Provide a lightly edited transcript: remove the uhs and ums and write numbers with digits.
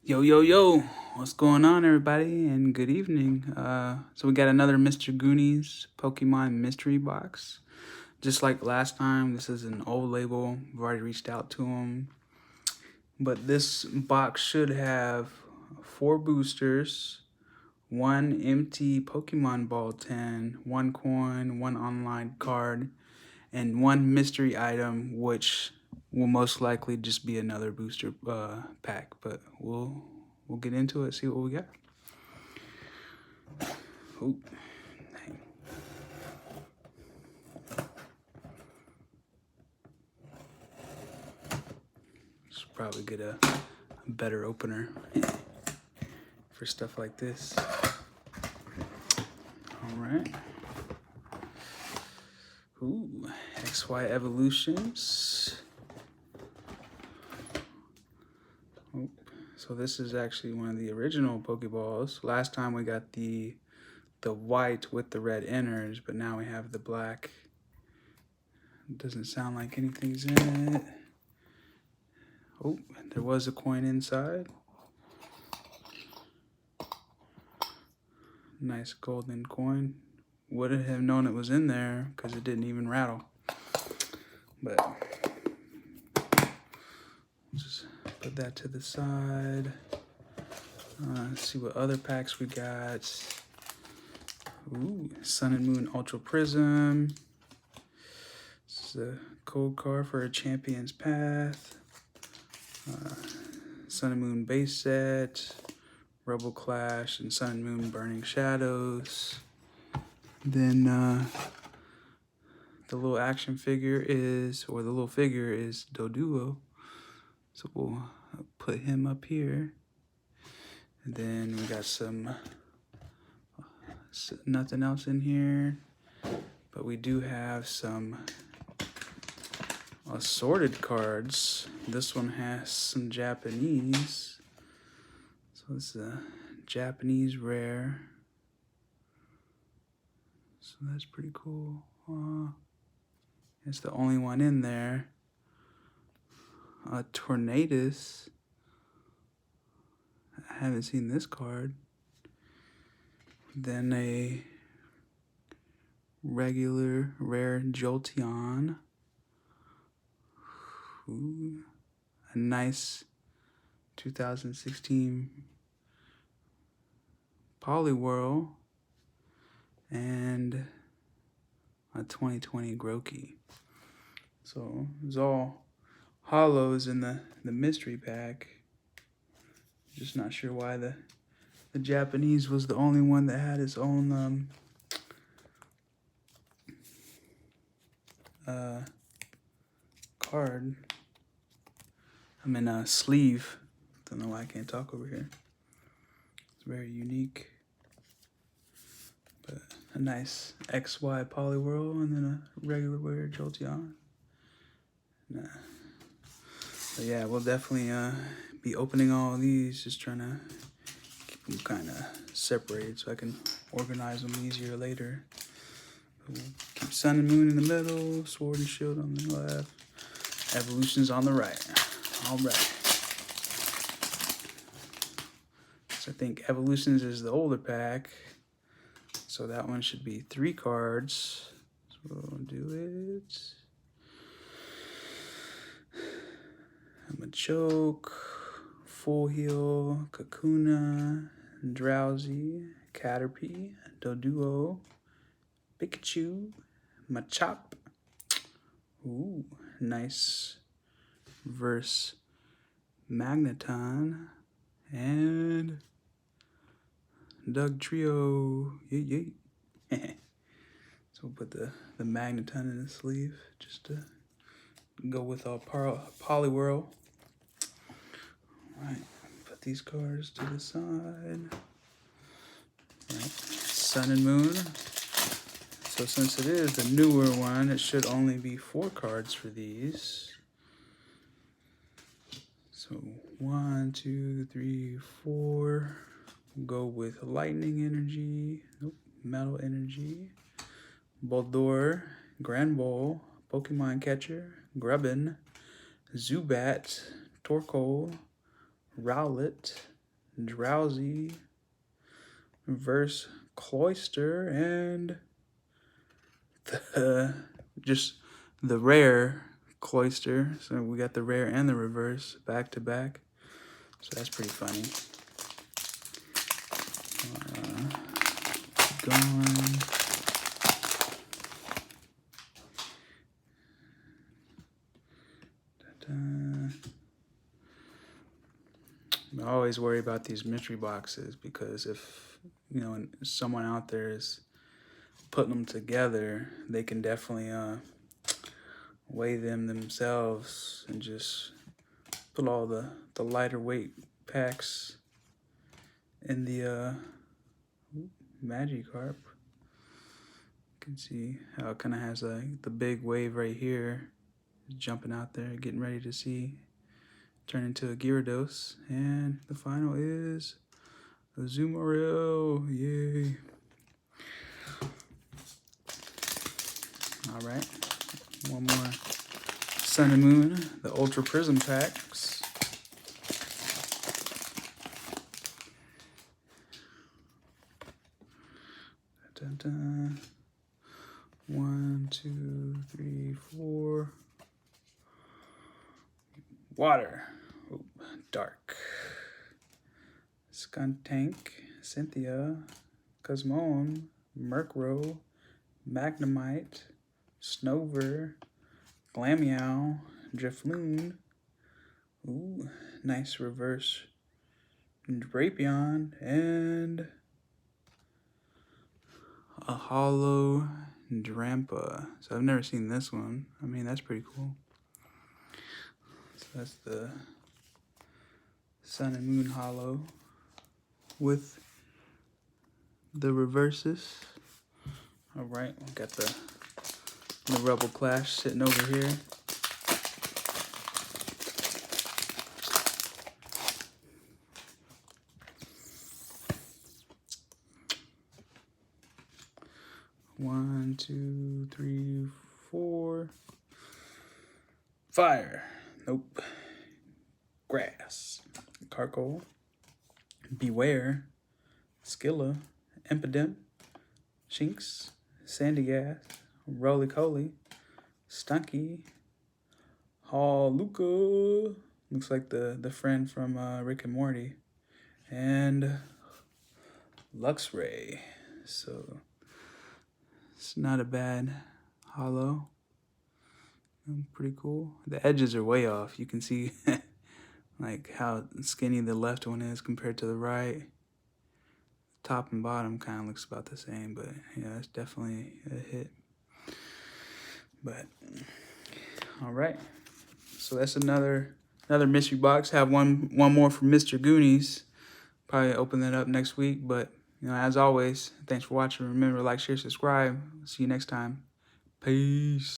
Yo, yo, yo, what's going on, everybody, and good evening. So we got another Mr. Goonies Pokemon mystery box. Just like last time, this is an old label. We've already reached out to them. But this box should have 4 boosters, 1 empty Pokemon Ball 10, 1 coin, 1 online card, and 1 mystery item, which will most likely just be another booster pack. But we'll get into it, see what we got. Ooh, dang. Should probably get a better opener for stuff like this. All right. Ooh, XY Evolutions. Oh, so this is actually one of the original Pokeballs. Last time we got the white with the red inners, but now we have the black. It doesn't sound like anything's in it. Oh, there was a coin inside. Nice golden coin. Wouldn't have known it was in there because it didn't even rattle. But just put that to the side. Let's see what other packs we got. Ooh, Sun and Moon Ultra Prism. This is a code card for a Champion's Path. Sun and Moon base set. Rebel Clash and Sun and Moon Burning Shadows. Then the little action figure is, or the little figure is Doduo. So we'll put him up here. And then we got nothing else in here. But we do have some assorted cards. This one has some Japanese. So this is a Japanese rare. So that's pretty cool. It's the only one in there. A Tornadus. I haven't seen this card. Then a regular rare Jolteon. Ooh, a nice 2016 Poliwhirl. And a 2020 Grookey. So it's all hollows in the mystery pack. Just not sure why the Japanese was the only one that had its own card. I'm in a sleeve. Don't know why I can't talk over here. It's very unique. But a nice XY Poliwhirl and then a regular weird Jolteon. Nah. But yeah, we'll definitely be opening all of these, just trying to keep them kind of separated so I can organize them easier later. We'll keep Sun and Moon in the middle, Sword and Shield on the left, Evolutions on the right. All right. So I think Evolutions is the older pack. So that one should be 3 cards. So we'll do it. Machoke, Full Heal, Kakuna, Drowsy, Caterpie, Doduo, Pikachu, Machop. Ooh, nice verse Magneton, and Doug Trio. Yay, yay. So we'll put the Magneton in the sleeve just to go with our Poliwhirl. All right, put these cards to the side. All right, Sun and Moon. So since it is the newer one, it should only be 4 cards for these. So 1, 2, 3, 4. We'll go with Lightning Energy, Metal Energy, Boldore, Granbull, Pokemon Catcher, Grubbin, Zubat, Torkoal, Rowlet, Drowsy, Reverse Cloister, and just the rare Cloister. So we got the rare and the reverse back to back. So that's pretty funny. Going. I always worry about these mystery boxes because if, you know, someone out there is putting them together, they can definitely weigh them themselves and just put all the lighter weight packs in the Magikarp. You can see how it kind of has like the big wave right here, jumping out there, getting ready to turn into a Gyarados. And the final is a Azumarill. Yay. All right, one more Sun and Moon, the Ultra Prism packs. Dun, dun. 1, 2, 3, 4. Water. Ooh, dark. Skuntank, Cynthia, Cosmoem, Murkrow, Magnemite, Snover, Glameow, Drifloon. Ooh, nice reverse Drapion, and a hollow Drampa. So I've never seen this one. I mean, that's pretty cool. So that's the Sun and Moon hollow with the reverses. All right, we got the Rebel Clash sitting over here. One, 2, 3, 4. Fire. Nope. Grass. Carkol. Beware. Skilla. Impidimp. Shinx. Sandygast. Roly-Coly. Stunky. Luca. Looks like the friend from Rick and Morty. And Luxray. So it's not a bad hollow. Pretty cool. The edges are way off. You can see like how skinny the left one is compared to the right. Top and bottom kind of looks about the same, but yeah, it's definitely a hit. But all right, so that's another mystery box. Have one more from Mr. Goonies. Probably open that up next week. But you know, as always, thanks for watching. Remember to like, share, subscribe. See you next time. Peace.